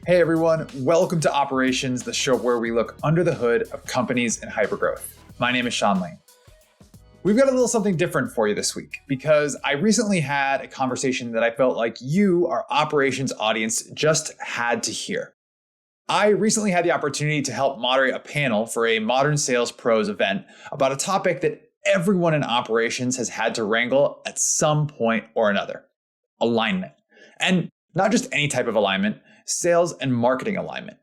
Hey everyone, welcome to Operations, the show where we look under the hood of companies in hypergrowth. My name is Sean Lane. We've got a little something different for you this week because I recently had a conversation that I felt like you, our operations audience, just had to hear. I recently had the opportunity to help moderate a panel for a Modern Sales Pros event about a topic that everyone in operations has had to wrangle at some point or another: alignment. And not just any type of alignment, sales and marketing alignment.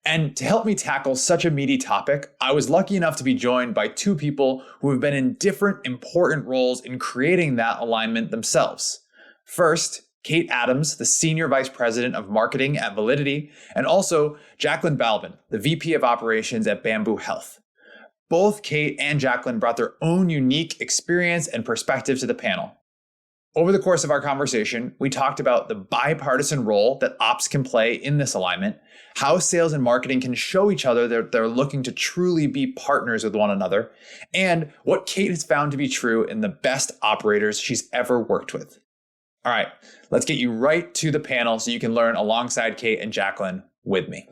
And to help me tackle such a meaty topic, I was lucky enough to be joined by two people who have been in different important roles in creating that alignment themselves. First, Kate Adams, the Senior Vice President of Marketing at Validity, and also Jaclyn Balben, the VP of Operations at Bamboo Health. Both Kate and Jaclyn brought their own unique experience and perspective to the panel. Over the course of our conversation, we talked about the bipartisan role that ops can play in this alignment, how sales and marketing can show each other that they're looking to truly be partners with one another, and what Kate has found to be true in the best operators she's ever worked with. All right, let's get you right to the panel so you can learn alongside Kate and Jaclyn with me.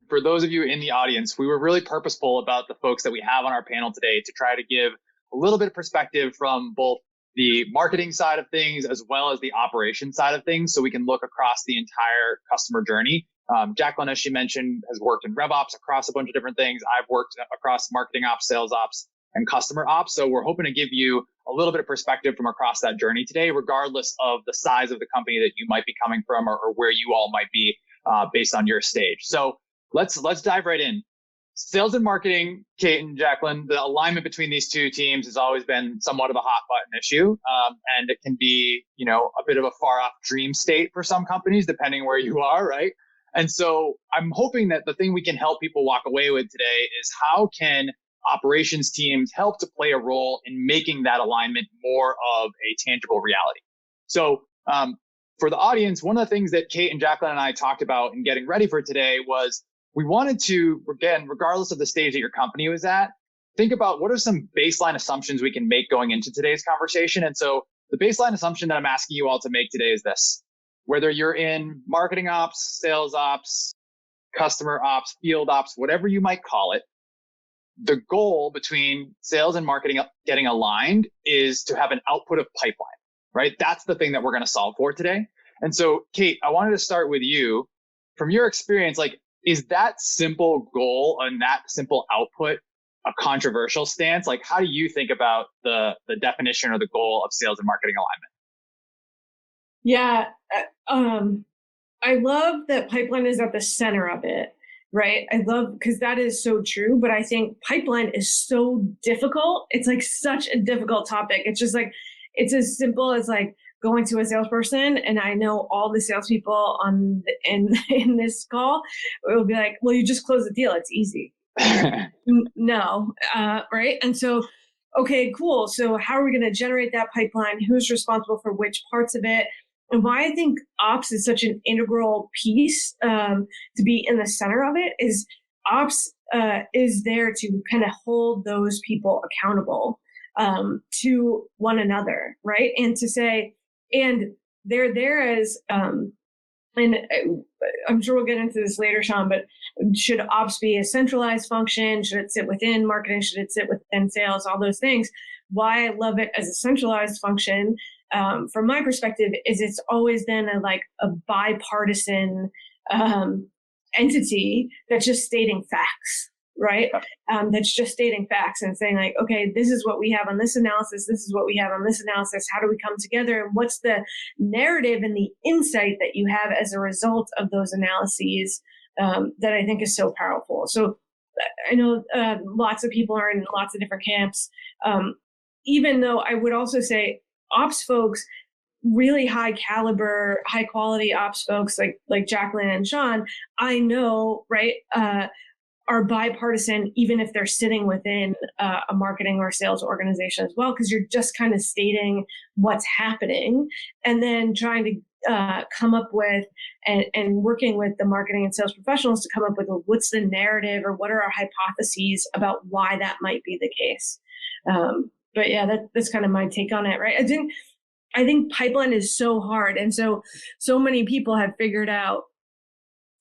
For those of you in the audience, we were really purposeful about the folks that we have on our panel today to try to give a little bit of perspective from both the marketing side of things as well as the operation side of things, so we can look across the entire customer journey. Jaclyn, as she mentioned, has worked in RevOps across a bunch of different things. I've worked across marketing ops, sales ops, and customer ops. So we're hoping to give you a little bit of perspective from across that journey today, regardless of the size of the company that you might be coming from or where you all might be based on your stage. So let's dive right in. Sales and marketing, Kate and Jaclyn, the alignment between these two teams has always been somewhat of a hot button issue. And it can be, a bit of a far off dream state for some companies, depending where you are, right? And so I'm hoping that the thing we can help people walk away with today is how can operations teams help to play a role in making that alignment more of a tangible reality. So for the audience, one of the things that Kate and Jaclyn and I talked about in getting ready for today was we wanted to, again, regardless of the stage that your company was at, think about what are some baseline assumptions we can make going into today's conversation. And so the baseline assumption that I'm asking you all to make today is this: whether you're in marketing ops, sales ops, customer ops, field ops, whatever you might call it, the goal between sales and marketing getting aligned is to have an output of pipeline, right? That's the thing that we're going to solve for today. And so, Kate, I wanted to start with you. From your experience, is that simple goal and that simple output a controversial stance? How do you think about the definition or the goal of sales and marketing alignment? Yeah, I love that pipeline is at the center of it, right? I love, because that is so true, but I think pipeline is so difficult. It's such a difficult topic. It's just it's as simple as going to a salesperson, and I know all the salespeople in this call will be like, well, you just close the deal. It's easy. No, right? And so, okay, cool. So how are we going to generate that pipeline? Who's responsible for which parts of it? And why I think ops is such an integral piece to be in the center of it is ops is there to kind of hold those people accountable to one another, right? And to say, and they're there as, and I'm sure we'll get into this later, Sean, but should ops be a centralized function? Should it sit within marketing? Should it sit within sales? All those things. Why I love it as a centralized function, from my perspective, is it's always been a bipartisan entity that's just stating facts, right? That's just stating facts and saying okay, this is what we have on this analysis. This is what we have on this analysis. How do we come together? And what's the narrative and the insight that you have as a result of those analyses that I think is so powerful. So I know lots of people are in lots of different camps, even though I would also say ops folks, really high caliber, high quality ops folks like Jaclyn and Sean, I know, right, are bipartisan, even if they're sitting within a marketing or sales organization as well, because you're just kind of stating what's happening and then trying to come up with and working with the marketing and sales professionals to come up with what's the narrative or what are our hypotheses about why that might be the case. But yeah, that's kind of my take on it, right? I think pipeline is so hard. And so many people have figured out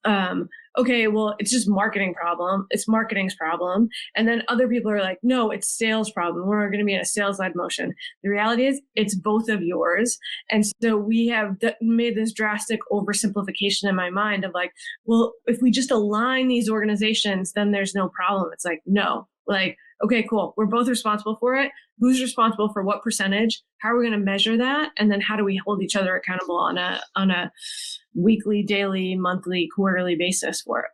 okay, well, it's just marketing problem. It's marketing's problem. And then other people are like, no, it's sales problem. We're going to be in a sales-led motion. The reality is it's both of yours. And so we have made this drastic oversimplification in my mind of like, well, if we just align these organizations, then there's no problem. It's like, no, like, okay, cool. We're both responsible for it. Who's responsible for what percentage? How are we going to measure that? And then how do we hold each other accountable on a weekly, daily, monthly, quarterly basis for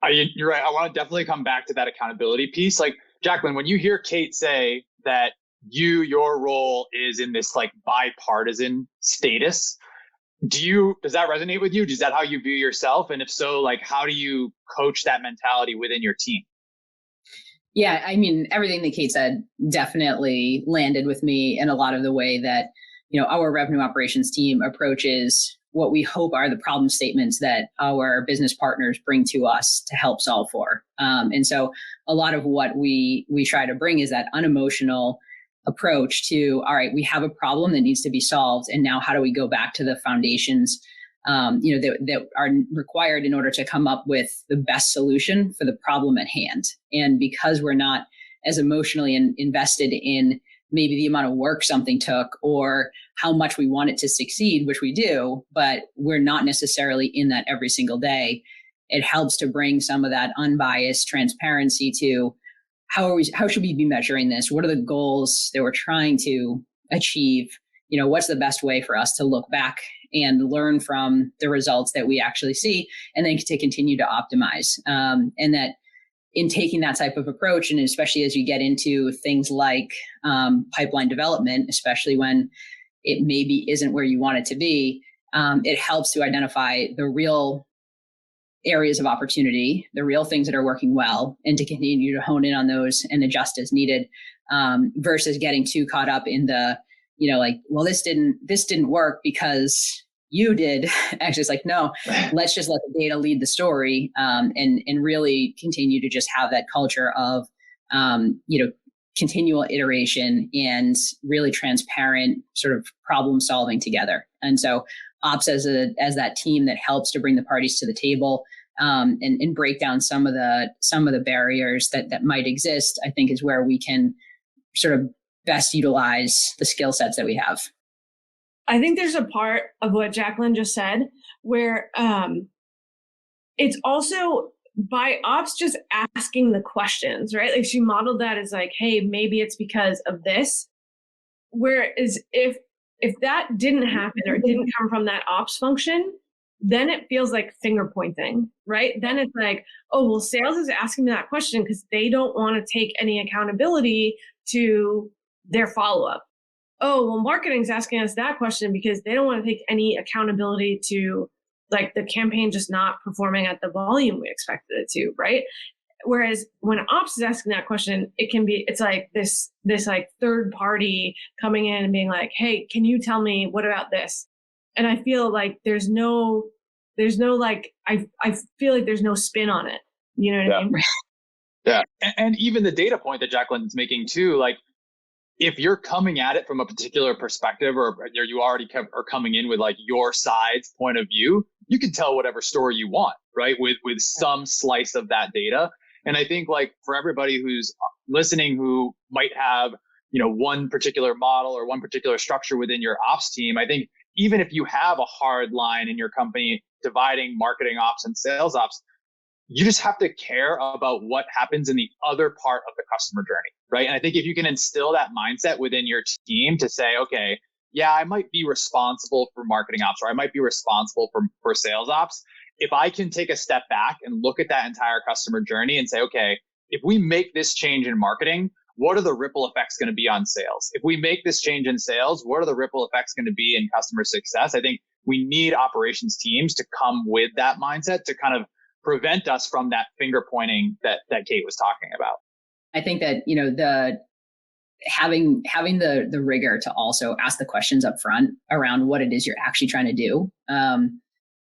it? You're right. I want to definitely come back to that accountability piece. Like, Jaclyn, when you hear Kate say that your role is in this like bipartisan status, does that resonate with you? Is that how you view yourself? And if so, like, how do you coach that mentality within your team? Yeah, I mean, everything that Kate said definitely landed with me in a lot of the way that, our revenue operations team approaches what we hope are the problem statements that our business partners bring to us to help solve for. And so a lot of what we try to bring is that unemotional approach to, all right, we have a problem that needs to be solved. And now how do we go back to the foundations that are required in order to come up with the best solution for the problem at hand. And because we're not as emotionally invested in maybe the amount of work something took or how much we want it to succeed, which we do, but we're not necessarily in that every single day, it helps to bring some of that unbiased transparency to how should we be measuring this? What are the goals that we're trying to achieve? What's the best way for us to look back and learn from the results that we actually see, and then to continue to optimize. And that in taking that type of approach, and especially as you get into things like pipeline development, especially when it maybe isn't where you want it to be, it helps to identify the real areas of opportunity, the real things that are working well, and to continue to hone in on those and adjust as needed, versus getting too caught up in the, like, well, this didn't work because you did. Actually, it's like, no, let's just let the data lead the story, and really continue to just have that culture of, continual iteration and really transparent sort of problem solving together. And so ops as that team that helps to bring the parties to the table, and break down some of the barriers that might exist, I think is where we can sort of best utilize the skill sets that we have. I think there's a part of what Jaclyn just said where it's also by ops just asking the questions, right? Like she modeled that as like, hey, maybe it's because of this. Whereas if that didn't happen or it didn't come from that ops function, then it feels like finger pointing, right? Then it's like, oh, well, sales is asking me that question because they don't want to take any accountability to their follow-up. Oh, well, marketing's asking us that question because they don't want to take any accountability to like the campaign just not performing at the volume we expected it to, right? Whereas when ops is asking that question, it's like this like third party coming in and being like, hey, can you tell me what about this? And I feel like there's no like, I feel like there's no spin on it. You know what I mean? Yeah. And even the data point that Jaclyn's making too, like if you're coming at it from a particular perspective or you already are coming in with like your side's point of view, you can tell whatever story you want, right? With some slice of that data. And I think like for everybody who's listening who might have, one particular model or one particular structure within your ops team, I think even if you have a hard line in your company dividing marketing ops and sales ops, you just have to care about what happens in the other part of the customer journey, right? And I think if you can instill that mindset within your team to say, okay, yeah, I might be responsible for marketing ops or I might be responsible for sales ops. If I can take a step back and look at that entire customer journey and say, okay, if we make this change in marketing, what are the ripple effects going to be on sales? If we make this change in sales, what are the ripple effects going to be in customer success? I think we need operations teams to come with that mindset to kind of prevent us from that finger pointing that Kate was talking about. I think that, the having the rigor to also ask the questions up front around what it is you're actually trying to do,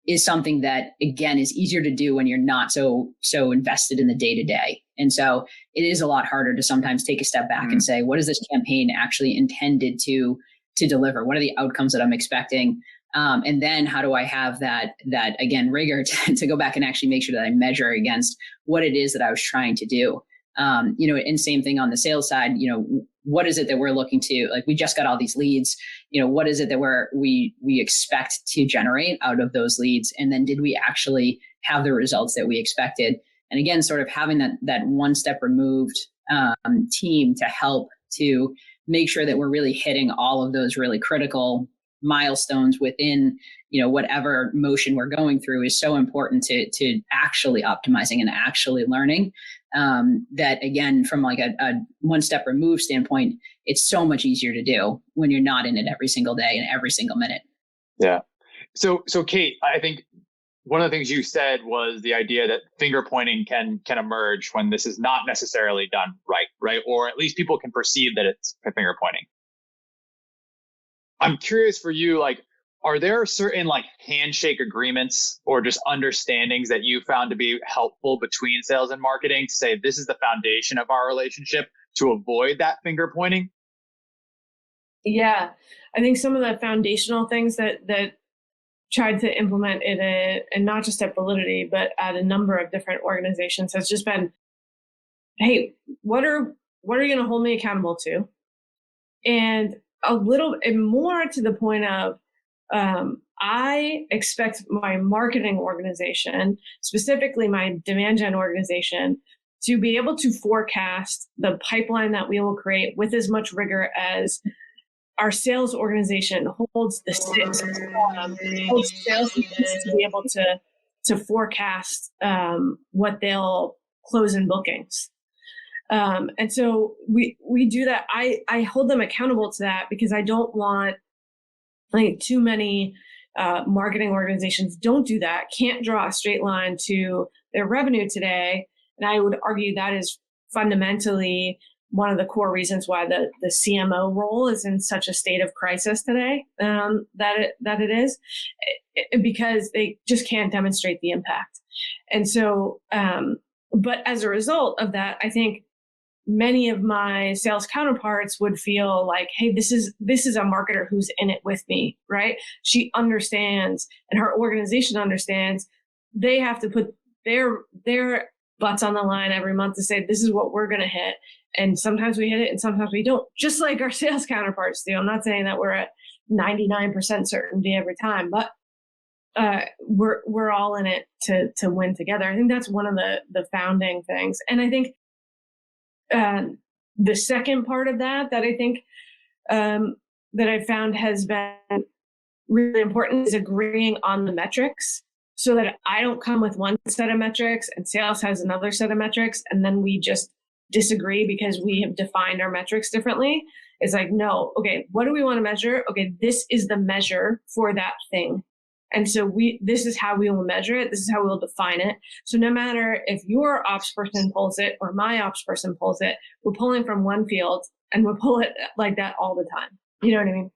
is something that, again, is easier to do when you're not so invested in the day to day. And so it is a lot harder to sometimes take a step back and say, what is this campaign actually intended to deliver? What are the outcomes that I'm expecting? And then how do I have that again, rigor to go back and actually make sure that I measure against what it is that I was trying to do. And same thing on the sales side, what is it that we're looking to, like, we just got all these leads, what is it that we expect to generate out of those leads? And then did we actually have the results that we expected? And again, sort of having that one step removed team to help to make sure that we're really hitting all of those really critical milestones within, whatever motion we're going through is so important to actually optimizing and actually learning. That again, from like a one step removed standpoint, it's so much easier to do when you're not in it every single day and every single minute. Yeah. So Kate, I think one of the things you said was the idea that finger pointing can emerge when this is not necessarily done right? Or at least people can perceive that it's finger pointing. I'm curious for you, like, are there certain like handshake agreements or just understandings that you found to be helpful between sales and marketing to say this is the foundation of our relationship to avoid that finger pointing? Yeah, I think some of the foundational things that tried to implement it, and not just at Validity, but at a number of different organizations, has just been, hey, what are you going to hold me accountable to? And a little and more to the point of, I expect my marketing organization, specifically my demand gen organization, to be able to forecast the pipeline that we will create with as much rigor as our sales organization holds the sales teams to be able to forecast what they'll close in bookings. And so we do that. I hold them accountable to that because I don't want, I think too many marketing organizations don't do that, can't draw a straight line to their revenue today. And I would argue that is fundamentally one of the core reasons why the CMO role is in such a state of crisis today, that it is, because they just can't demonstrate the impact. And so, but as a result of that, I think many of my sales counterparts would feel like, hey, this is a marketer who's in it with me, right? She understands, and her organization understands. They have to put their butts on the line every month to say, this is what we're going to hit. And sometimes we hit it and sometimes we don't, just like our sales counterparts do. I'm not saying that we're at 99% certainty every time, but we're all in it to win together. I think that's one of the founding things. And I think the second part of that I think that I found has been really important is agreeing on the metrics, so that I don't come with one set of metrics and sales has another set of metrics, and then we just disagree because we have defined our metrics differently. It's like, no, okay, what do we want to measure? Okay, this is the measure for that thing. And so this is how we will measure it. This is how we will define it. So no matter if your ops person pulls it or my ops person pulls it, we're pulling from one field and we'll pull it like that all the time. You know what I mean?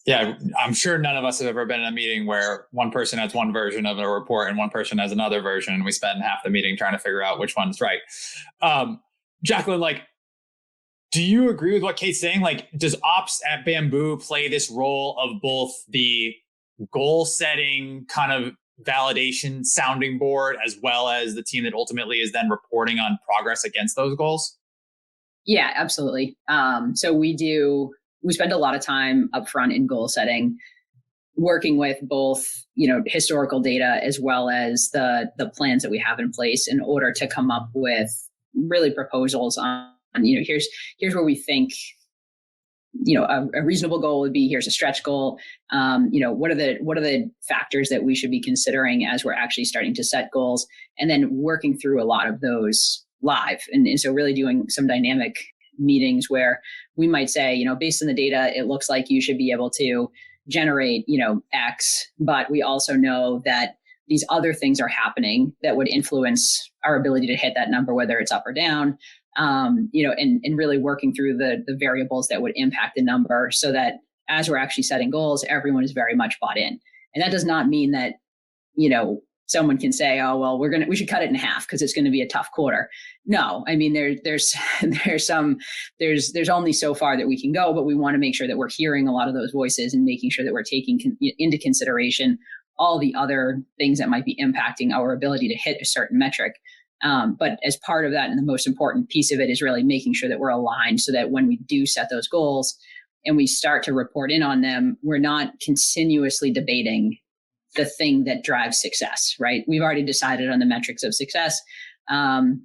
Yeah, I'm sure none of us have ever been in a meeting where one person has one version of a report and one person has another version, and we spend half the meeting trying to figure out which one's right. Jaclyn, like, do you agree with what Kate's saying? Like, does ops at Bamboo play this role of both the goal setting kind of validation sounding board, as well as the team that ultimately is then reporting on progress against those goals? Yeah, absolutely. So we spend a lot of time upfront in goal setting, working with both, historical data as well as the plans that we have in place in order to come up with really proposals on, here's where we think, a reasonable goal would be, here's a stretch goal. What are the factors that we should be considering as we're actually starting to set goals, and then working through a lot of those live. And so really doing some dynamic meetings where we might say, based on the data, it looks like you should be able to generate, X, but we also know that these other things are happening that would influence our ability to hit that number, whether it's up or down, and really working through the variables that would impact the number, so that as we're actually setting goals, everyone is very much bought in. And that does not mean that, someone can say, oh, well, we should cut it in half because it's going to be a tough quarter. No, I mean, there's only so far that we can go, but we want to make sure that we're hearing a lot of those voices and making sure that we're taking into consideration all the other things that might be impacting our ability to hit a certain metric. But as part of that, and the most important piece of it is really making sure that we're aligned so that when we do set those goals and we start to report in on them, we're not continuously debating the thing that drives success, right? We've already decided on the metrics of success. And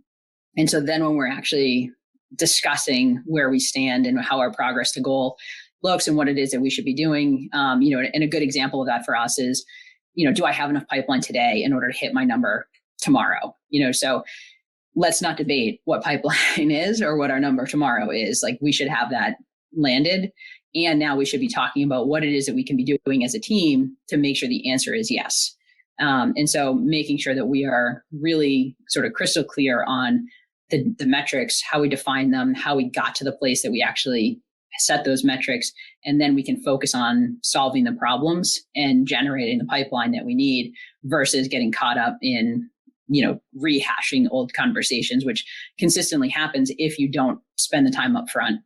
so then when we're actually discussing where we stand and how our progress to goal looks and what it is that we should be doing, and a good example of that for us is, do I have enough pipeline today in order to hit my number tomorrow? So let's not debate what pipeline is or what our number tomorrow is. Like, we should have that landed. And now we should be talking about what it is that we can be doing as a team to make sure the answer is yes. And so making sure that we are really sort of crystal clear on the metrics, how we define them, how we got to the place that we actually set those metrics, and then we can focus on solving the problems and generating the pipeline that we need versus getting caught up in, rehashing old conversations, which consistently happens if you don't spend the time up front.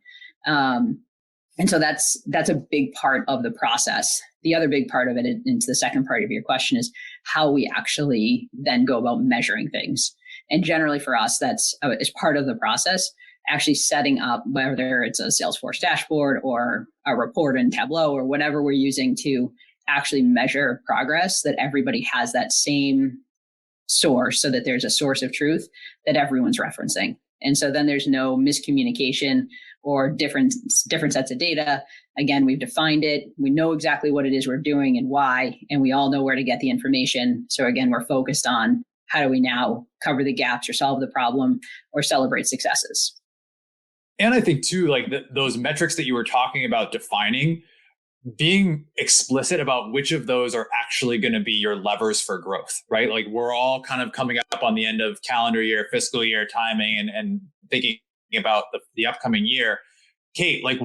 And so that's a big part of the process. The other big part of it, into the second part of your question, is how we actually then go about measuring things. And generally for us, that's as part of the process, actually setting up, whether it's a Salesforce dashboard or a report in Tableau or whatever we're using to actually measure progress, that everybody has that same source so that there's a source of truth that everyone's referencing. And so then there's no miscommunication or different sets of data. Again, we've defined it. We know exactly what it is we're doing and why, and we all know where to get the information. So again, we're focused on how do we now cover the gaps or solve the problem or celebrate successes. And I think too, like those metrics that you were talking about defining, being explicit about which of those are actually going to be your levers for growth, right? Like, we're all kind of coming up on the end of calendar year, fiscal year timing, and thinking about the upcoming year. Kate, like,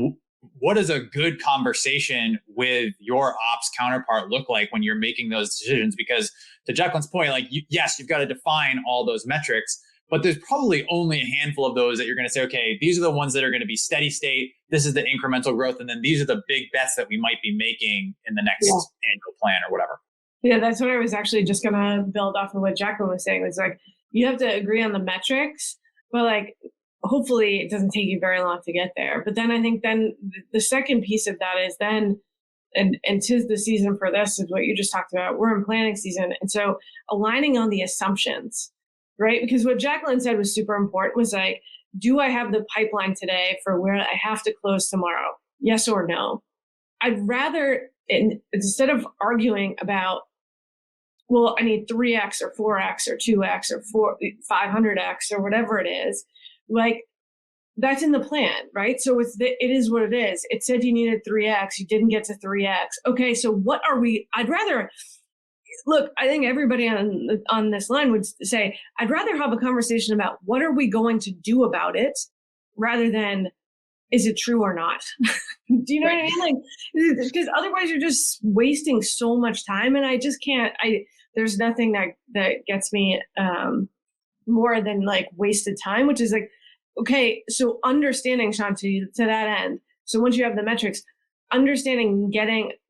what does a good conversation with your ops counterpart look like when you're making those decisions? Because to Jaclyn's point, like, yes, you've got to define all those metrics, but there's probably only a handful of those that you're going to say, okay, these are the ones that are going to be steady state. This is the incremental growth. And then these are the big bets that we might be making in the next annual plan or whatever. Yeah, that's what I was actually just going to build off of what Jaclyn was saying. It's like, you have to agree on the metrics, but like, hopefully it doesn't take you very long to get there. But then I think then the second piece of that is then, and 'tis the season for this, is what you just talked about. We're in planning season. And so aligning on the assumptions, right? Because what Jaclyn said was super important, was like, do I have the pipeline today for where I have to close tomorrow? Yes or no? I'd rather, instead of arguing about, well, I need 3x or 4x or 2x or 500x or whatever it is, like, that's in the plan, right? So it is what it is. It said you needed 3x, you didn't get to 3x. Okay, so what are we? I'd rather, look, I think everybody on this line would say, I'd rather have a conversation about what are we going to do about it, rather than is it true or not? Do you know what I mean? Like, because otherwise you're just wasting so much time, and I just can't. There's nothing that gets me more than like wasted time, which is like, okay, so understanding, Sean, to that end. So once you have the metrics, understanding,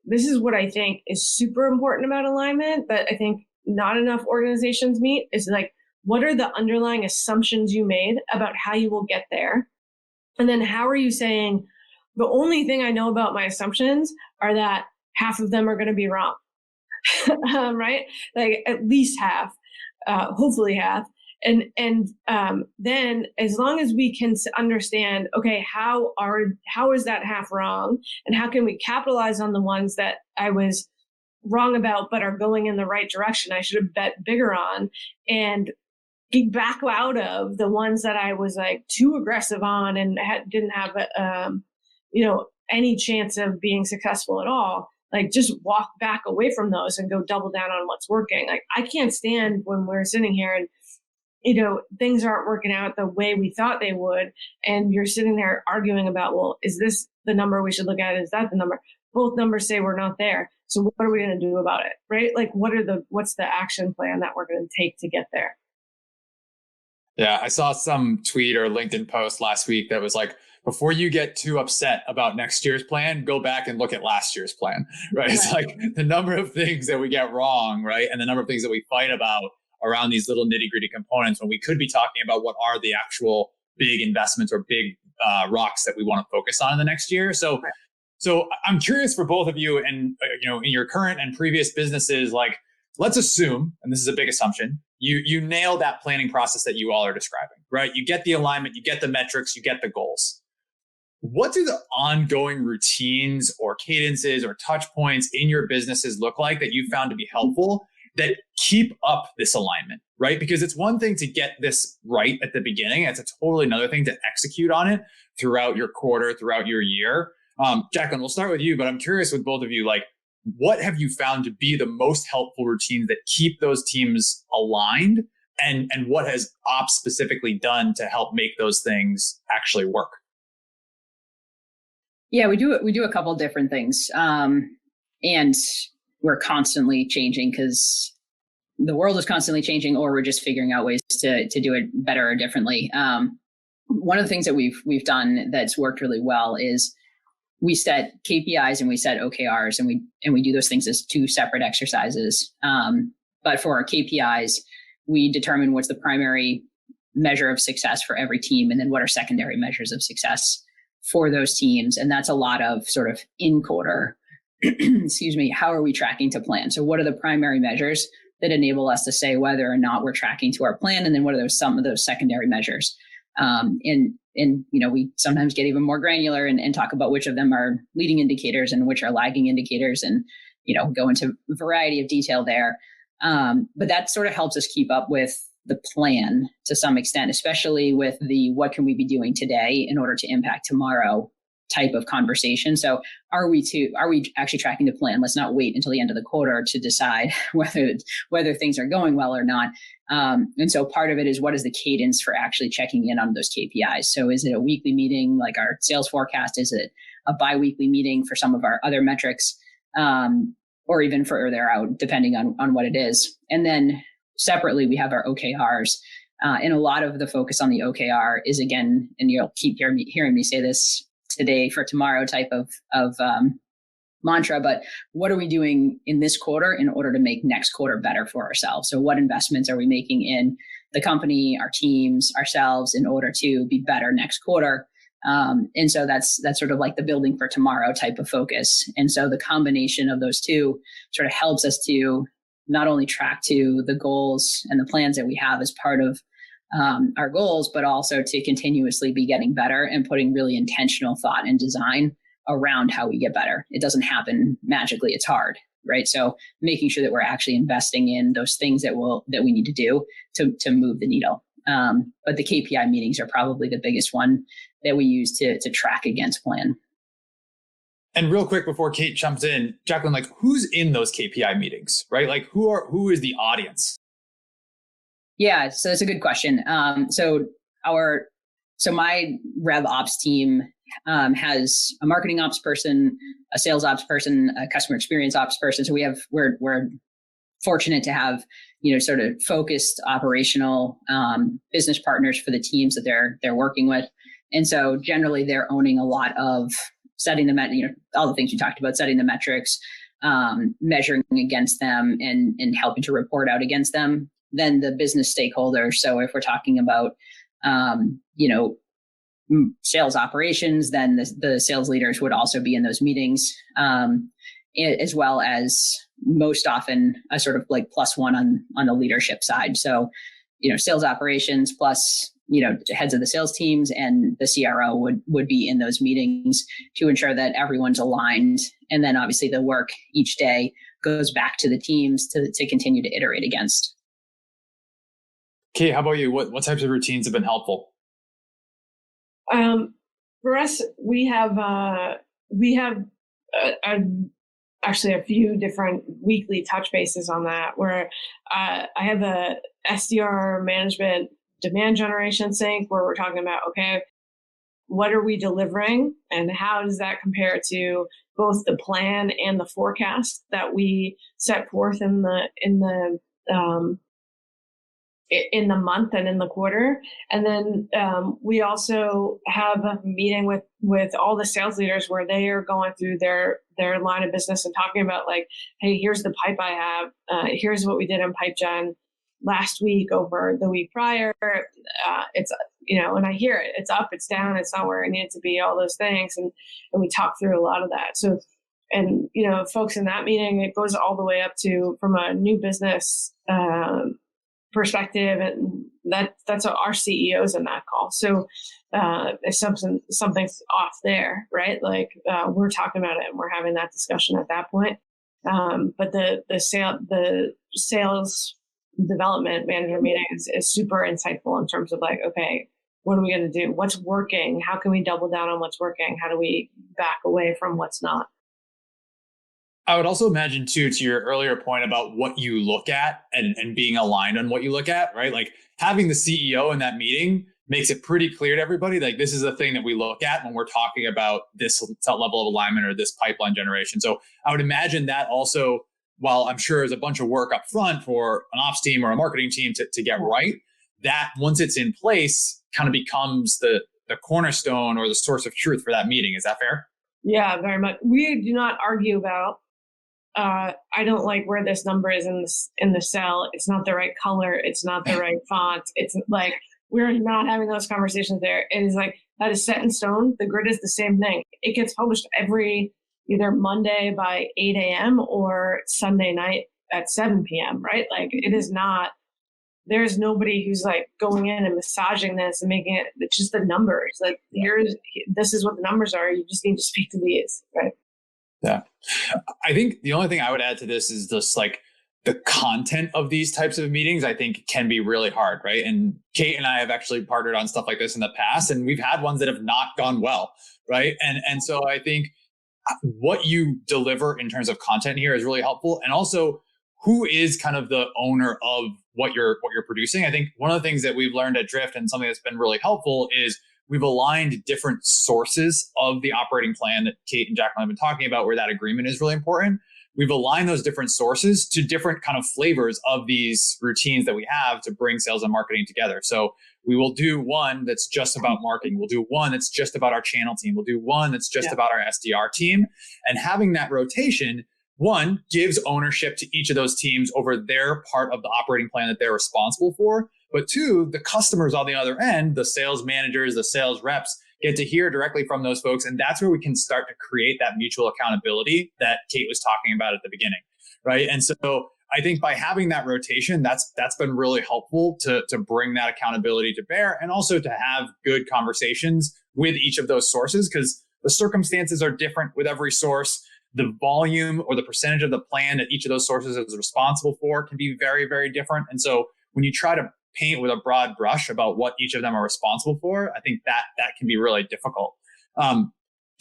this is what I think is super important about alignment that I think not enough organizations meet, is like, what are the underlying assumptions you made about how you will get there? And then how are you saying, the only thing I know about my assumptions are that half of them are going to be wrong, right? Like at least half, hopefully half. And then as long as we can understand, okay, how is that half wrong, and how can we capitalize on the ones that I was wrong about but are going in the right direction, I should have bet bigger on, and back out of the ones that I was like too aggressive on and didn't have any chance of being successful at all. Like, just walk back away from those and go double down on what's working. Like, I can't stand when we're sitting here and things aren't working out the way we thought they would, and you're sitting there arguing about, well, is this the number we should look at? Is that the number? both numbers say we're not there. So what are we going to do about it, right? Like, what's the action plan that we're going to take to get there? Yeah, I saw some tweet or LinkedIn post last week that was like, before you get too upset about next year's plan, go back and look at last year's plan, right? It's like the number of things that we get wrong, right? And the number of things that we fight about around these little nitty gritty components when we could be talking about what are the actual big investments or big rocks that we want to focus on in the next year. So I'm curious for both of you, and in your current and previous businesses, like, let's assume, and this is a big assumption, you nail that planning process that you all are describing, right? You get the alignment, you get the metrics, you get the goals. What do the ongoing routines or cadences or touch points in your businesses look like that you found to be helpful that keep up this alignment, right? Because it's one thing to get this right at the beginning. It's a totally another thing to execute on it throughout your quarter, throughout your year. Jaclyn, we'll start with you, but I'm curious with both of you, like, what have you found to be the most helpful routines that keep those teams aligned? And what has ops specifically done to help make those things actually work? Yeah, we do a couple different things. And we're constantly changing because the world is constantly changing, or we're just figuring out ways to do it better or differently. One of the things that we've done that's worked really well is we set KPIs and we set OKRs, and we do those things as two separate exercises. But for our KPIs, we determine what's the primary measure of success for every team, and then what are secondary measures of success for those teams. And that's a lot of sort of in quarter, how are we tracking to plan? So what are the primary measures that enable us to say whether or not we're tracking to our plan? And then what are some of those secondary measures? And we sometimes get even more granular and talk about which of them are leading indicators and which are lagging indicators, and go into a variety of detail there. But that sort of helps us keep up with the plan to some extent, especially with the what can we be doing today in order to impact tomorrow type of conversation. So are we actually tracking the plan? Let's not wait until the end of the quarter to decide whether things are going well or not. And so part of it is, what is the cadence for actually checking in on those KPIs? So is it a weekly meeting like our sales forecast? Is it a bi-weekly meeting for some of our other metrics? Or even further out, depending on what it is. And then separately, we have our OKRs. And a lot of the focus on the OKR is, again, and you'll keep hearing me say this today for tomorrow type of mantra, but what are we doing in this quarter in order to make next quarter better for ourselves? So what investments are we making in the company, our teams, ourselves, in order to be better next quarter? And so that's sort of like the building for tomorrow type of focus. And so the combination of those two sort of helps us to not only track to the goals and the plans that we have as part of our goals, but also to continuously be getting better and putting really intentional thought and design around how we get better. It doesn't happen magically. It's hard, right? So making sure that we're actually investing in those things that we need to do to move the needle. But the KPI meetings are probably the biggest one that we use to track against plan. And real quick before Kate jumps in, Jaclyn, like, who's in those KPI meetings, right? Like, who is the audience? Yeah, so that's a good question. So my Rev Ops team has a marketing ops person, a sales ops person, a customer experience ops person. So we're fortunate to have sort of focused operational business partners for the teams that they're working with. And so generally they're owning a lot of setting all the things you talked about, setting the metrics, measuring against them, and helping to report out against them. Then the business stakeholders. So if we're talking about sales operations, then the sales leaders would also be in those meetings, as well as most often a sort of like plus one on the leadership side. So, sales operations plus, heads of the sales teams and the CRO would be in those meetings to ensure that everyone's aligned. And then obviously the work each day goes back to the teams to continue to iterate against. Kate, how about you? What types of routines have been helpful? For us, we have actually a few different weekly touch bases on that, where I have a SDR management demand generation sync where we're talking about, okay, what are we delivering, and how does that compare to both the plan and the forecast that we set forth in the month and in the quarter. And then we also have a meeting with all the sales leaders where they are going through their line of business and talking about like, hey, here's the pipe I have. Here's what we did in pipe gen last week over the week prior. It's, and I hear it, it's up, it's down, it's not where it needs to be, all those things. And we talk through a lot of that. So, and, folks in that meeting, it goes all the way up to from a new business perspective, and that's our CEOs in that call. So if something's off there, right? Like we're talking about it and we're having that discussion at that point. But the sales development manager meeting is super insightful in terms of like, okay, what are we going to do? What's working? How can we double down on what's working? How do we back away from what's not? I would also imagine too, to your earlier point about what you look at and being aligned on what you look at, right? Like having the CEO in that meeting makes it pretty clear to everybody, like this is a thing that we look at when we're talking about this level of alignment or this pipeline generation. So I would imagine that also, while I'm sure there's a bunch of work up front for an ops team or a marketing team to get right, that once it's in place kind of becomes the cornerstone or the source of truth for that meeting. Is that fair? Yeah, very much. We do not argue about I don't like where this number is in the cell. It's not the right color. It's not the right font. It's like, we're not having those conversations there. It is like, that is set in stone. The grid is the same thing. It gets published every either Monday by 8 a.m. or Sunday night at 7 p.m., right? Like it is not, there's nobody who's like going in and massaging this and making it, it's just the numbers. Like this is what the numbers are. You just need to speak to these, right? Yeah. I think the only thing I would add to this is just like the content of these types of meetings, I think can be really hard, right? And Kate and I have actually partnered on stuff like this in the past, and we've had ones that have not gone well, right? And so I think what you deliver in terms of content here is really helpful. And also who is kind of the owner of what you're producing. I think one of the things that we've learned at Drift and something that's been really helpful is we've aligned different sources of the operating plan that Kate and Jaclyn have been talking about, where that agreement is really important. We've aligned those different sources to different kind of flavors of these routines that we have to bring sales and marketing together. So we will do one that's just about marketing. We'll do one that's just about our channel team. We'll do one that's just about our SDR team. And having that rotation, one, gives ownership to each of those teams over their part of the operating plan that they're responsible for. But two, the customers on the other end, the sales managers, the sales reps, get to hear directly from those folks. And that's where we can start to create that mutual accountability that Kate was talking about at the beginning, right? And so I think by having that rotation, that's been really helpful to bring that accountability to bear, and also to have good conversations with each of those sources, because the circumstances are different with every source. The volume or the percentage of the plan that each of those sources is responsible for can be very, very different. And so when you try to paint with a broad brush about what each of them are responsible for, I think that can be really difficult.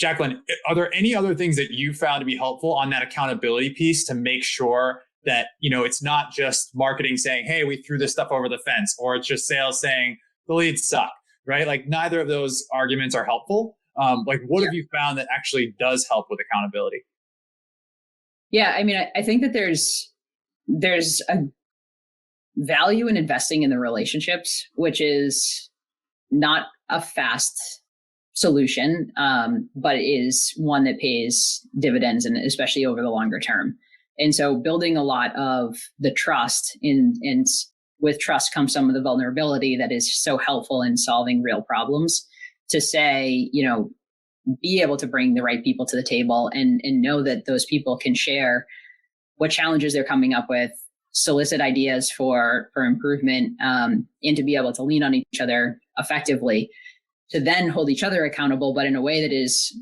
Jaclyn, are there any other things that you found to be helpful on that accountability piece to make sure that, it's not just marketing saying, hey, we threw this stuff over the fence, or it's just sales saying the leads suck, right? Like neither of those arguments are helpful. What have you found that actually does help with accountability? Yeah, I mean, I think that there's a value in investing in the relationships, which is not a fast solution, but is one that pays dividends, and especially over the longer term. And so building a lot of the trust and with trust comes some of the vulnerability that is so helpful in solving real problems, to say, be able to bring the right people to the table and know that those people can share what challenges they're coming up with, solicit ideas for improvement, and to be able to lean on each other effectively, to then hold each other accountable, but in a way that is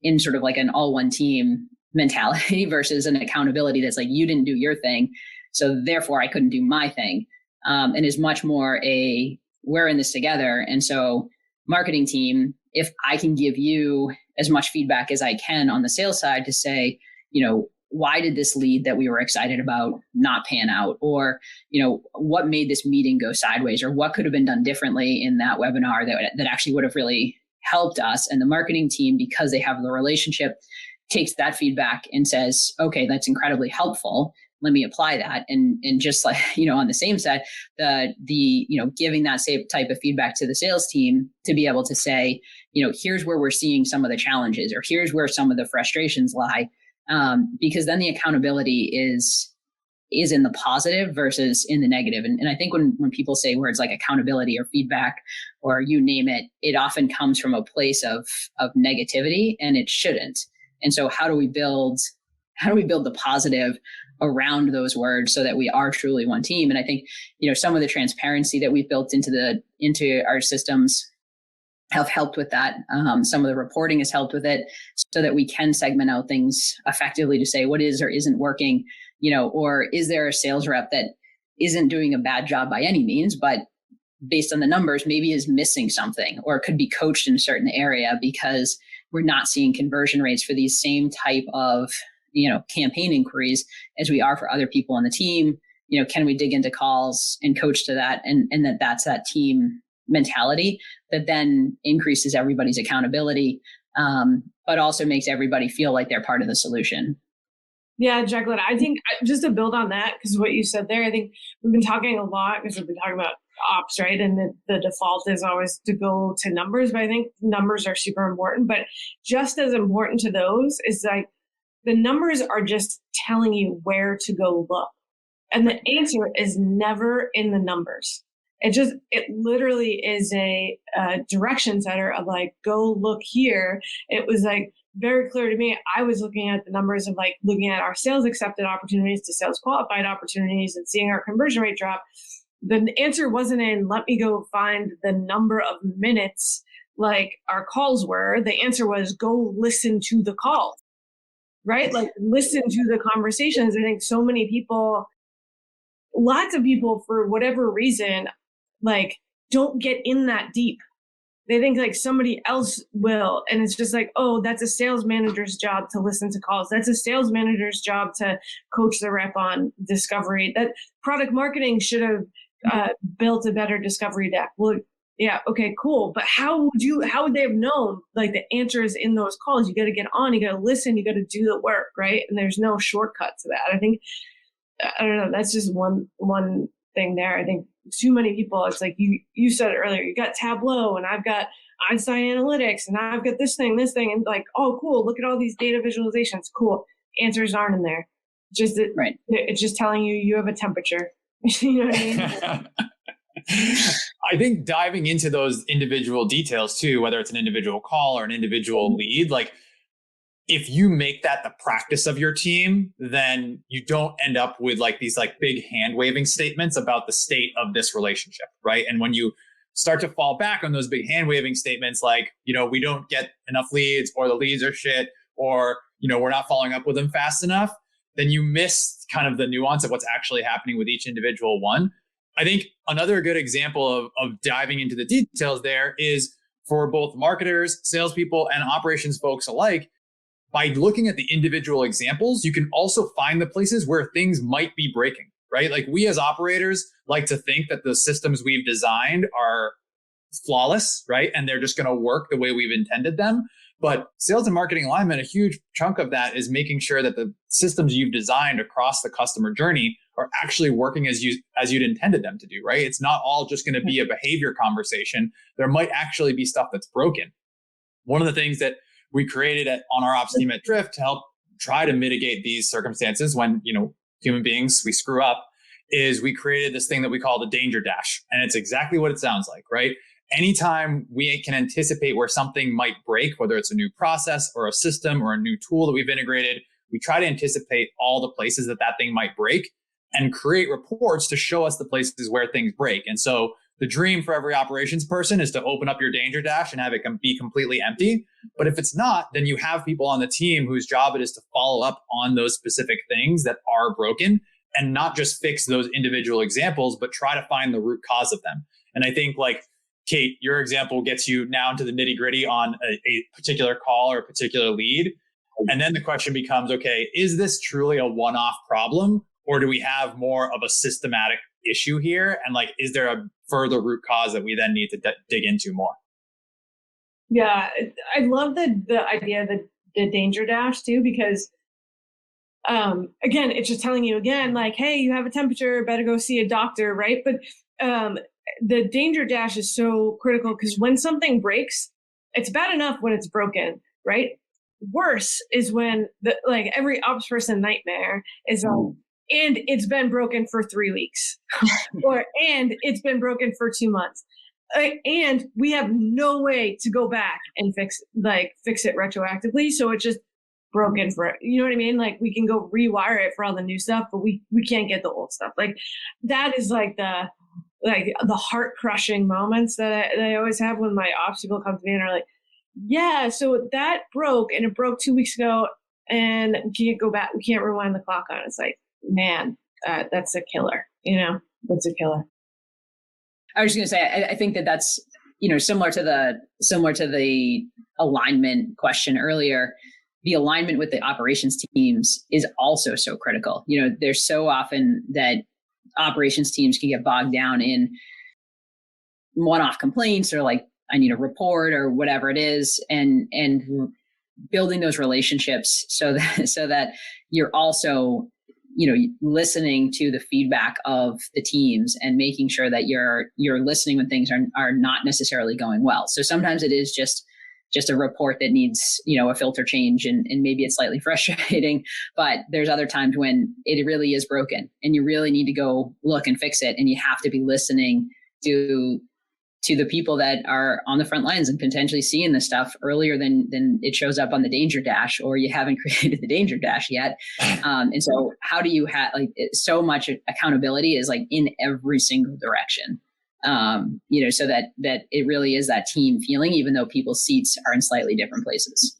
in sort of like an all one team mentality versus an accountability that's like, you didn't do your thing, so therefore I couldn't do my thing, and is much more we're in this together. And so marketing team, if I can give you as much feedback as I can on the sales side to say, why did this lead that we were excited about not pan out? Or, what made this meeting go sideways? Or what could have been done differently in that webinar that actually would have really helped us. And the marketing team, because they have the relationship, takes that feedback and says, okay, that's incredibly helpful. Let me apply that. And just like, on the same side, giving that same type of feedback to the sales team to be able to say, here's where we're seeing some of the challenges, or here's where some of the frustrations lie. Because then the accountability is in the positive versus in the negative. And I think when people say words like accountability or feedback, or you name it, it often comes from a place of negativity, and it shouldn't. And so how do we build the positive around those words so that we are truly one team? And I think, some of the transparency that we've built into our systems have helped with that. Some of the reporting has helped with it, so that we can segment out things effectively to say what is or isn't working, or is there a sales rep that isn't doing a bad job by any means, but based on the numbers, maybe is missing something, or could be coached in a certain area because we're not seeing conversion rates for these same type of, campaign inquiries as we are for other people on the team. Can we dig into calls and coach to that? And that's that team mentality that then increases everybody's accountability, but also makes everybody feel like they're part of the solution. Yeah, Jaclyn, I think just to build on that, because what you said there, I think we've been talking a lot, because we've been talking about ops, right? And the default is always to go to numbers, but I think numbers are super important. But just as important to those is like the numbers are just telling you where to go look. And the answer is never in the numbers. It literally is a direction setter of like, go look here. It was like very clear to me. I was looking at the numbers of like looking at our sales accepted opportunities to sales qualified opportunities and seeing our conversion rate drop. The answer wasn't in, let me go find the number of minutes like our calls were. The answer was, go listen to the calls, right? Like listen to the conversations. I think so many people, lots of people, for whatever reason, like don't get in that deep. They think like somebody else will. And it's just like, oh, that's a sales manager's job to listen to calls. That's a sales manager's job to coach the rep on discovery. That product marketing should have built a better discovery deck. Well, yeah, okay, cool. But how would they have known like the answer is in those calls? You got to get on, you got to listen, you got to do the work, right? And there's no shortcut to that. I think, I don't know, that's just one thing there. I think too many people, it's like you said it earlier, you got Tableau and I've got Einstein Analytics and I've got this thing, and like, oh, cool, look at all these data visualizations. Cool. Answers aren't in there. Right. It's just telling you have a temperature. You know what I mean? I think diving into those individual details too, whether it's an individual call or an individual lead, like if you make that the practice of your team, then you don't end up with like these like big hand waving statements about the state of this relationship, right? And when you start to fall back on those big hand waving statements, like, we don't get enough leads, or the leads are shit, or, we're not following up with them fast enough, then you miss kind of the nuance of what's actually happening with each individual one. I think another good example of diving into the details there is for both marketers, salespeople, and operations folks alike. By looking at the individual examples, you can also find the places where things might be breaking, right? Like we as operators like to think that the systems we've designed are flawless, right? And they're just going to work the way we've intended them. But sales and marketing alignment, a huge chunk of that is making sure that the systems you've designed across the customer journey are actually working as you'd intended them to do, right? It's not all just going to be a behavior conversation. There might actually be stuff that's broken. One of the things that we created on our ops team at Drift to help try to mitigate these circumstances when, human beings, we screw up, is we created this thing that we call the danger dash. And it's exactly what it sounds like, right? Anytime we can anticipate where something might break, whether it's a new process or a system or a new tool that we've integrated, we try to anticipate all the places that thing might break and create reports to show us the places where things break. And so the dream for every operations person is to open up your danger dash and have it be completely empty. But if it's not, then you have people on the team whose job it is to follow up on those specific things that are broken and not just fix those individual examples, but try to find the root cause of them. And I think like, Kate, your example gets you now into the nitty gritty on a particular call or a particular lead. And then the question becomes, okay, is this truly a one-off problem? Or do we have more of a systematic issue here? And like, is there a further root cause that we then need to dig into more? Yeah, I love the idea of the danger dash too, because again, it's just telling you again, like, hey, you have a temperature, better go see a doctor, right? But the danger dash is so critical because when something breaks, it's bad enough when it's broken, right? Worse is when like every ops person nightmare is and it's been broken for 3 weeks and it's been broken for 2 months. And we have no way to go back and fix it retroactively. So it's just broken for it. You know what I mean? Like we can go rewire it for all the new stuff, but we can't get the old stuff. Like that is like the heart crushing moments that I always have when my ops people come to me and are like, yeah, so that broke and it broke 2 weeks ago and we can't go back. We can't rewind the clock on it. It's like, man, that's a killer. That's a killer. I was going to say, I think that's, similar to the alignment question earlier. The alignment with the operations teams is also so critical. There's so often that operations teams can get bogged down in one-off complaints or like, I need a report or whatever it is, and building those relationships so that you're also, listening to the feedback of the teams and making sure that you're listening when things are not necessarily going well. So sometimes it is just a report that needs, a filter change and maybe it's slightly frustrating, but there's other times when it really is broken and you really need to go look and fix it. And you have to be listening to the people that are on the front lines and potentially seeing this stuff earlier than it shows up on the danger dash, or you haven't created the danger dash yet. And so how do you have so much accountability is like in every single direction, so that it really is that team feeling, even though people's seats are in slightly different places.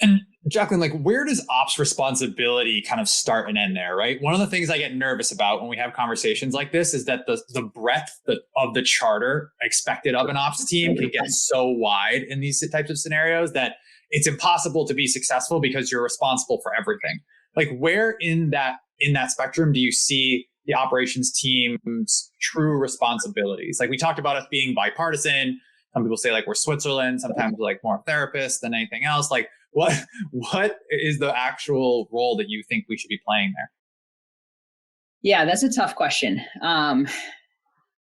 And Jaclyn, where does ops responsibility kind of start and end there, right? One of the things I get nervous about when we have conversations like this is that the breadth of the charter expected of an ops team can get so wide in these types of scenarios that it's impossible to be successful because you're responsible for everything. Like where in that spectrum do you see the operations team's true responsibilities? Like we talked about us being bipartisan. Some people say like we're Switzerland. Sometimes we're like more therapists than anything else. Like what is the actual role that you think we should be playing there? Yeah, that's a tough question. And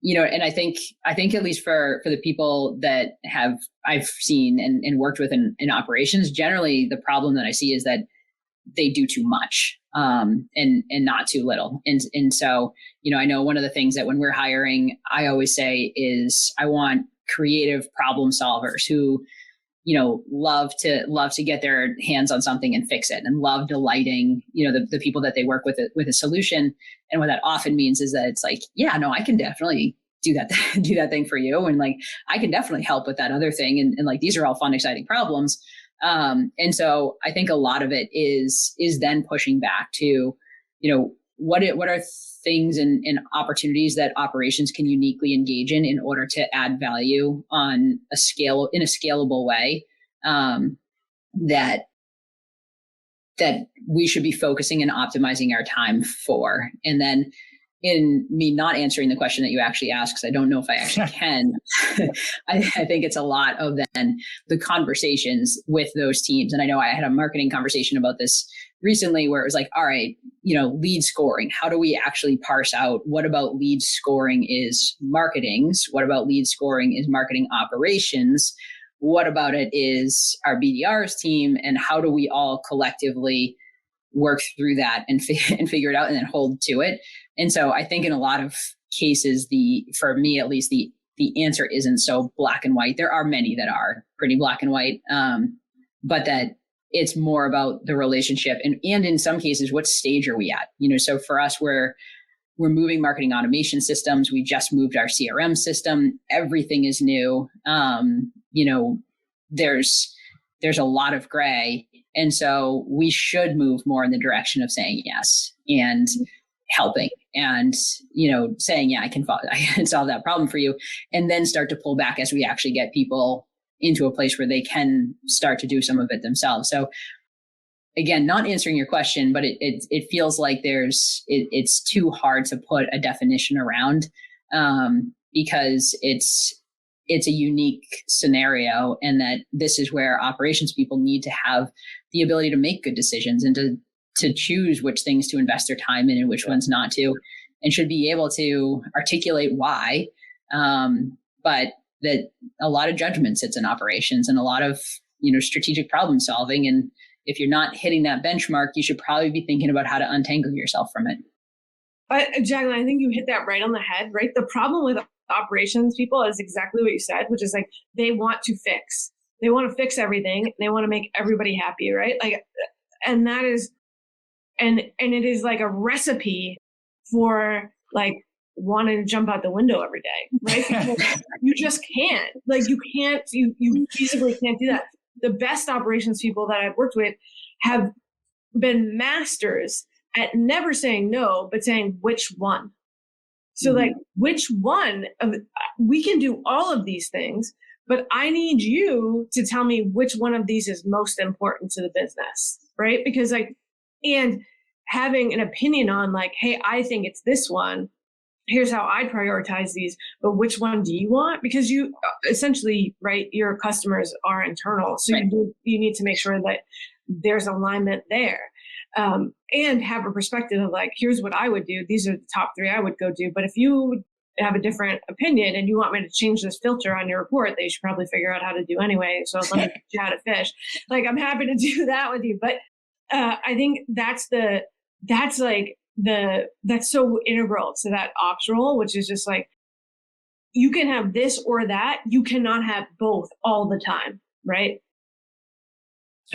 I think at least for the people that I've seen and worked with in operations, generally the problem that I see is that they do too much and not too little. And so, I know one of the things that when we're hiring, I always say is I want creative problem solvers who, love to get their hands on something and fix it and love delighting, the people that they work with a solution. And what that often means is that it's like, yeah, no, I can definitely do that thing for you. And like, I can definitely help with that other thing. And like, these are all fun, exciting problems. And so I think a lot of it is then pushing back to, what are things and opportunities that operations can uniquely engage in order to add value in a scalable way, that we should be focusing and optimizing our time for. And then in me not answering the question that you actually asked, because I don't know if I actually can, I think it's a lot of then the conversations with those teams. And I know I had a marketing conversation about this recently where it was like, all right, lead scoring, how do we actually parse out what about lead scoring is marketing's? What about lead scoring is marketing operations? What about it is our BDR's team? And how do we all collectively work through that and figure it out and then hold to it? And so I think in a lot of cases, for me at least, the answer isn't so black and white. There are many that are pretty black and white, but that it's more about the relationship and in some cases, what stage are we at? So for us, we're moving marketing automation systems. We just moved our CRM system. Everything is new. There's a lot of gray. And so we should move more in the direction of saying yes and helping and, saying, yeah, I can solve that problem for you. And then start to pull back as we actually get people into a place where they can start to do some of it themselves. So again, not answering your question, but it feels like it's too hard to put a definition around, because it's a unique scenario, and that this is where operations people need to have the ability to make good decisions and to choose which things to invest their time in and which ones not to, and should be able to articulate why. But that a lot of judgment sits in operations and a lot of, strategic problem solving. And if you're not hitting that benchmark, you should probably be thinking about how to untangle yourself from it. Jaclyn, I think you hit that right on the head, right? The problem with operations people is exactly what you said, which is like, they want to fix. They want to fix everything. They want to make everybody happy, right? Like, and that is, and it is like a recipe for like wanting to jump out the window every day, right? Because you just can't, like, you feasibly can't do that. The best operations people that I've worked with have been masters at never saying no, but saying which one. So like, which one of, we can do all of these things, but I need you to tell me which one of these is most important to the business, right? Because like, and having an opinion on like, hey, I think it's this one. Here's how I prioritize these, but which one do you want? Because you essentially, right, your customers are internal. So right. you need to make sure that there's alignment there. And have a perspective of like, here's what I would do. These are the top 3 I would go do. But if you have a different opinion and you want me to change this filter on your report that you should probably figure out how to do anyway. So let me teach you how to fish. Like, I'm happy to do that with you. But I think that's so integral to that ops role, which is just like, you can have this or that. You cannot have both all the time, right?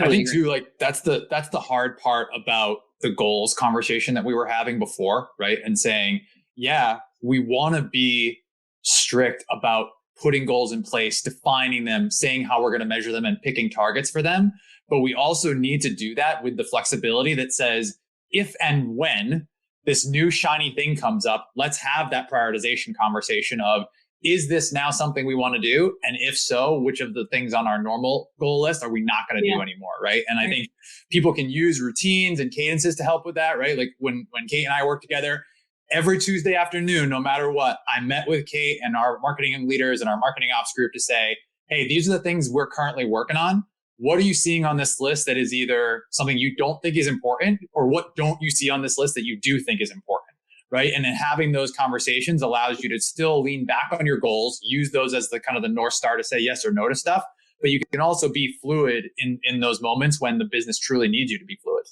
I think too, like that's the hard part about the goals conversation that we were having before, right? And saying, yeah, we want to be strict about putting goals in place, defining them, saying how we're going to measure them and picking targets for them. But we also need to do that with the flexibility that says, if and when this new shiny thing comes up, let's have that prioritization conversation of, is this now something we want to do? And if so, which of the things on our normal goal list are we not going to do anymore, right? And I think people can use routines and cadences to help with that, right? Like when Kate and I work together, every Tuesday afternoon, no matter what, I met with Kate and our marketing leaders and our marketing ops group to say, hey, these are the things we're currently working on. What are you seeing on this list that is either something you don't think is important, or what don't you see on this list that you do think is important? Right. And then having those conversations allows you to still lean back on your goals, use those as the kind of the North Star to say yes or no to stuff. But you can also be fluid in those moments when the business truly needs you to be fluid.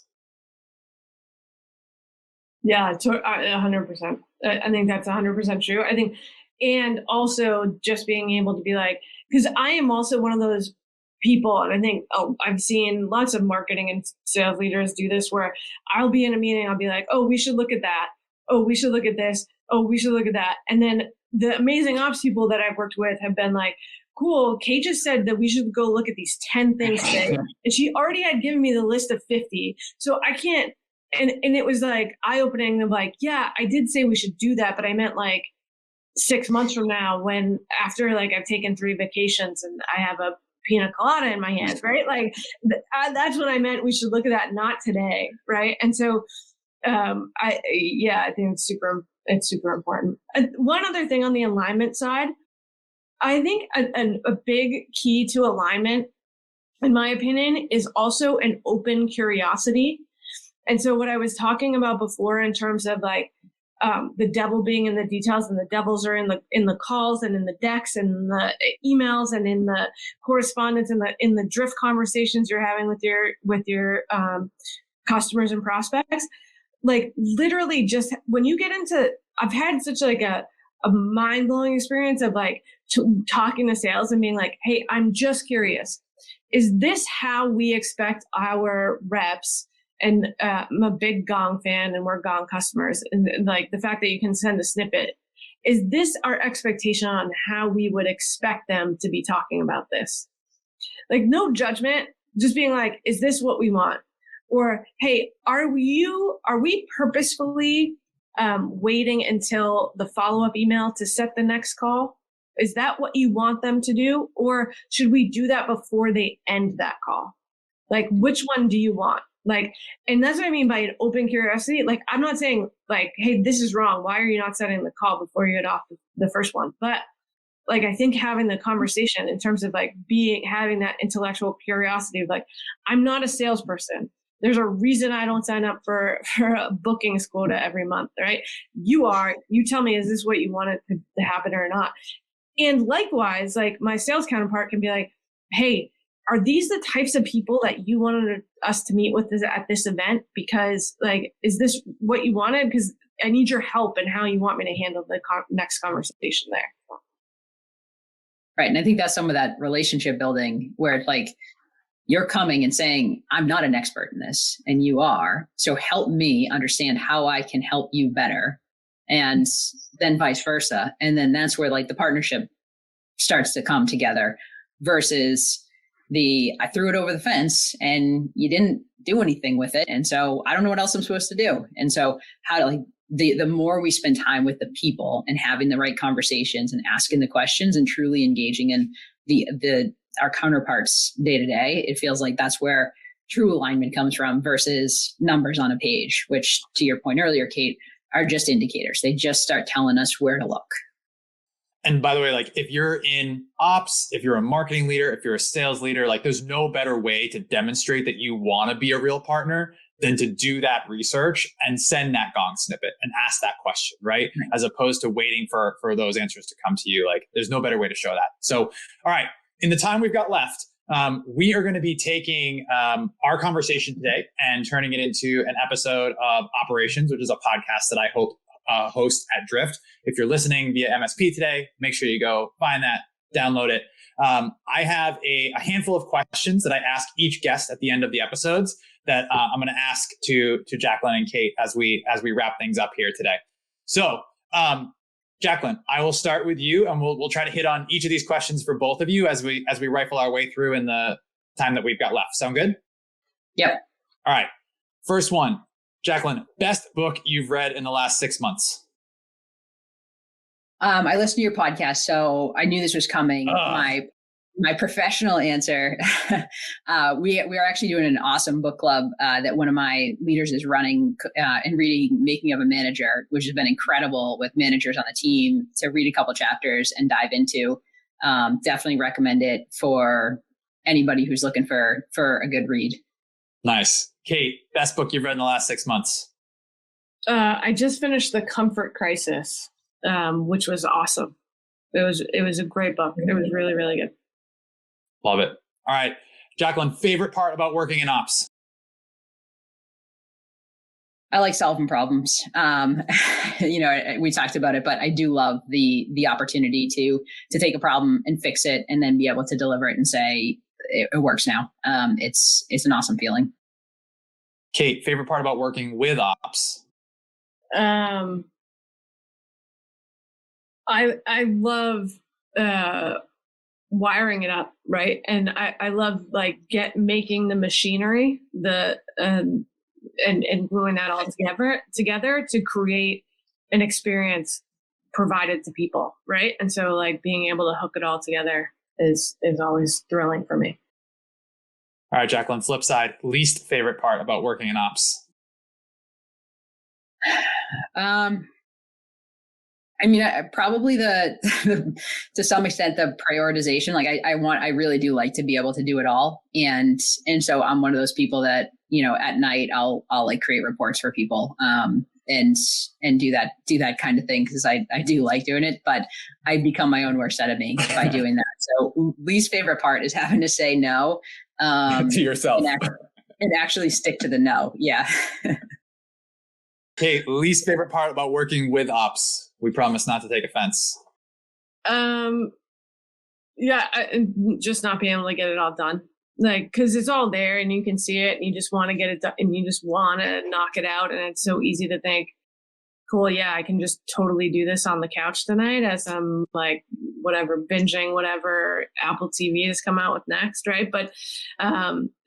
Yeah, 100%. I think that's 100% true. I think, and also just being able to be like, because I am also one of those people, and I think I've seen lots of marketing and sales leaders do this, where I'll be in a meeting, I'll be like, oh, we should look at that. Oh, we should look at this. Oh, we should look at that. And then the amazing ops people that I've worked with have been like, cool, Kate just said that we should go look at these 10 things today. And she already had given me the list of 50. So I can't, and it was like eye-opening of like, yeah, I did say we should do that, but I meant like 6 months from now, when after like I've taken 3 vacations and I have a pina colada in my hand, right? Like that's what I meant. We should look at that, not today. Right. And so I think it's super important. One other thing on the alignment side, I think a big key to alignment, in my opinion, is also an open curiosity. And so what I was talking about before in terms of like the devil being in the details, and the devils are in the calls and in the decks and the emails and in the correspondence and in the drift conversations you're having with your customers and prospects. Like literally just when you get into, I've had such like a mind-blowing experience of like talking to sales and being like, hey, I'm just curious. Is this how we expect our reps? And I'm a big Gong fan, and we're Gong customers. And like the fact that you can send a snippet, is this our expectation on how we would expect them to be talking about this? Like no judgment, just being like, is this what we want? Or, hey, are we purposefully waiting until the follow-up email to set the next call? Is that what you want them to do? Or should we do that before they end that call? Like, which one do you want? Like, and that's what I mean by an open curiosity. Like, I'm not saying like, hey, this is wrong. Why are you not setting the call before you get off the first one? But like, I think having the conversation in terms of like having that intellectual curiosity of like, I'm not a salesperson. There's a reason I don't sign up for a bookings quota every month, right? You tell me, is this what you want it to happen or not? And likewise, like my sales counterpart can be like, hey, are these the types of people that you wanted us to meet with at this event? Because like, is this what you wanted? Because I need your help in how you want me to handle the next conversation there. Right. And I think that's some of that relationship building where it's like, you're coming and saying, I'm not an expert in this and you are. So help me understand how I can help you better. And then vice versa. And then that's where like the partnership starts to come together versus I threw it over the fence and you didn't do anything with it. And so I don't know what else I'm supposed to do. And so the more we spend time with the people and having the right conversations and asking the questions and truly engaging in our counterparts day to day, it feels like that's where true alignment comes from versus numbers on a page, which to your point earlier, Kate, are just indicators. They just start telling us where to look. And by the way, like if you're in ops, if you're a marketing leader, if you're a sales leader, like there's no better way to demonstrate that you want to be a real partner than to do that research and send that gong snippet and ask that question, right? As opposed to waiting for those answers to come to you. Like there's no better way to show that. So, all right. In the time we've got left, we are going to be taking our conversation today and turning it into an episode of Operations, which is a podcast that I host at Drift. If you're listening via MSP today, make sure you go find that, download it. I have a handful of questions that I ask each guest at the end of the episodes that I'm going to ask to Jaclyn and Kate as we wrap things up here today. So, Jaclyn, I will start with you, and we'll try to hit on each of these questions for both of you as we rifle our way through in the time that we've got left. Sound good? Yep. All right. First one, Jaclyn, best book you've read in the last 6 months? I listened to your podcast, so I knew this was coming. My professional answer, we are actually doing an awesome book club that one of my leaders is running and reading Making of a Manager, which has been incredible with managers on the team to read a couple chapters and dive into. Definitely recommend it for anybody who's looking for a good read. Nice. Kate, best book you've read in the last 6 months? I just finished The Comfort Crisis, which was awesome. It was a great book. It was really, really good. Love it. All right. Jaclyn, favorite part about working in ops? I like solving problems. We talked about it, but I do love the opportunity to take a problem and fix it and then be able to deliver it and say it works now. It's an awesome feeling. Kate, favorite part about working with ops? I love wiring it up, right? And I love like making the machinery and gluing that all together to create an experience provided to people, right? And so like being able to hook it all together is always thrilling for me. All right, Jaclyn, flip side, least favorite part about working in ops? Probably to some extent the prioritization. Like I really do like to be able to do it all, and so I'm one of those people that at night I'll like create reports for people, and do that kind of thing because I do like doing it, but I become my own worst enemy by doing that. So least favorite part is having to say no to yourself and actually stick to the no. Yeah. Okay, least favorite part about working with ops? We promise not to take offense. Just not being able to get it all done. Like, because it's all there and you can see it and you just want to get it done and you just want to knock it out. And it's so easy to think, cool, yeah, I can just totally do this on the couch tonight as I'm like, binging whatever Apple TV has come out with next, right? But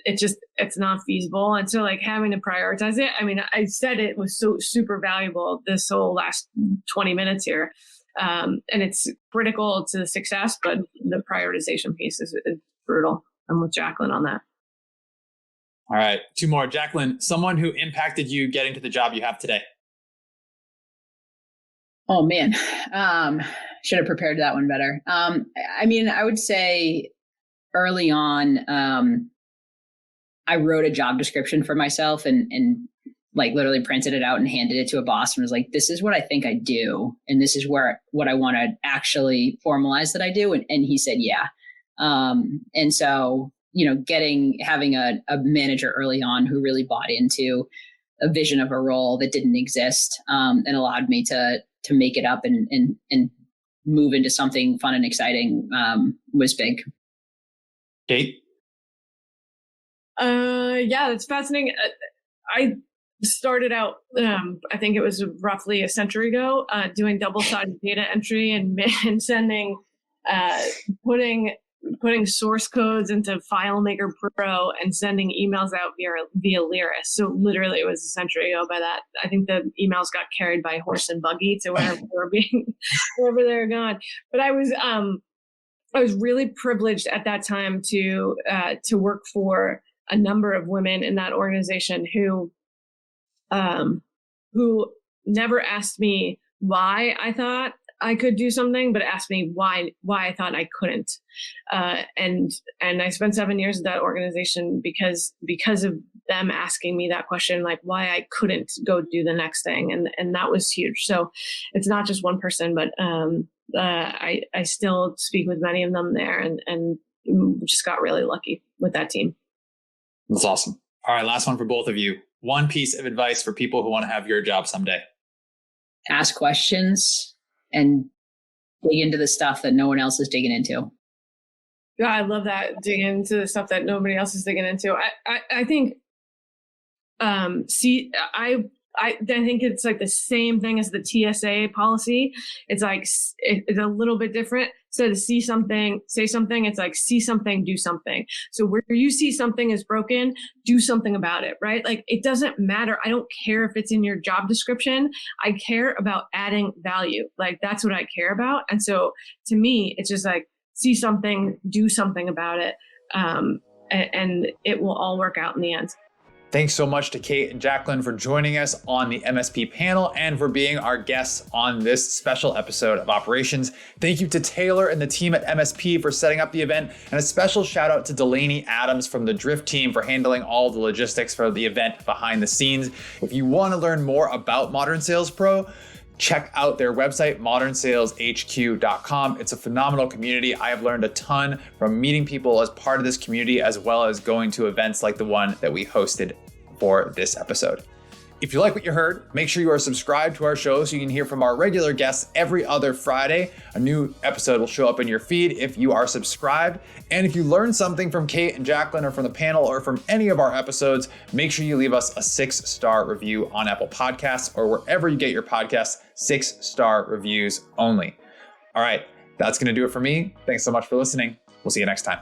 it's not feasible. And so like having to prioritize it, I mean, I said it was so super valuable this whole last 20 minutes here. And it's critical to success, but the prioritization piece is brutal. I'm with Jaclyn on that. All right, 2 more. Jaclyn, someone who impacted you getting to the job you have today? Oh man. should have prepared that one better. I mean, I would say early on, I wrote a job description for myself and like literally printed it out and handed it to a boss and was like, this is what I think I do. And this is what I want to actually formalize that I do. And he said, yeah. And so, having a manager early on who really bought into a vision of a role that didn't exist, and allowed me to make it up and move into something fun and exciting, was big. Kate? Yeah, that's fascinating. I started out, I think it was roughly a century ago, doing double-sided data entry and sending, putting source codes into FileMaker Pro and sending emails out via Lyris. So literally it was a century ago by that. I think the emails got carried by horse and buggy to wherever they were going. But I was really privileged at that time to work for a number of women in that organization who never asked me why I thought I could do something, but asked me why I thought I couldn't. And I spent 7 years at that organization because of them asking me that question, like why I couldn't go do the next thing. And that was huge. So it's not just one person, but I still speak with many of them there and just got really lucky with that team. That's awesome. All right, last one for both of you. One piece of advice for people who want to have your job someday. Ask questions and dig into the stuff that no one else is digging into. Yeah, I love that. Digging into the stuff that nobody else is digging into. I think, I think it's like the same thing as the TSA policy. It's like, it's a little bit different. So to see something, say something, it's like see something, do something. So where you see something is broken, do something about it, right? Like it doesn't matter. I don't care if it's in your job description. I care about adding value. Like that's what I care about. And so to me, it's just like see something, do something about it. And it will all work out in the end. Thanks so much to Kate and Jaclyn for joining us on the MSP panel and for being our guests on this special episode of Operations. Thank you to Taylor and the team at MSP for setting up the event, and a special shout out to Delaney Adams from the Drift team for handling all the logistics for the event behind the scenes. If you want to learn more about Modern Sales Pro, check out their website, modernsaleshq.com. It's a phenomenal community. I have learned a ton from meeting people as part of this community, as well as going to events like the one that we hosted for this episode. If you like what you heard, make sure you are subscribed to our show so you can hear from our regular guests every other Friday. A new episode will show up in your feed if you are subscribed. And if you learned something from Kate and Jaclyn or from the panel or from any of our episodes, make sure you leave us a 6-star review on Apple Podcasts or wherever you get your podcasts. 6-star reviews only. All right, that's going to do it for me. Thanks so much for listening. We'll see you next time.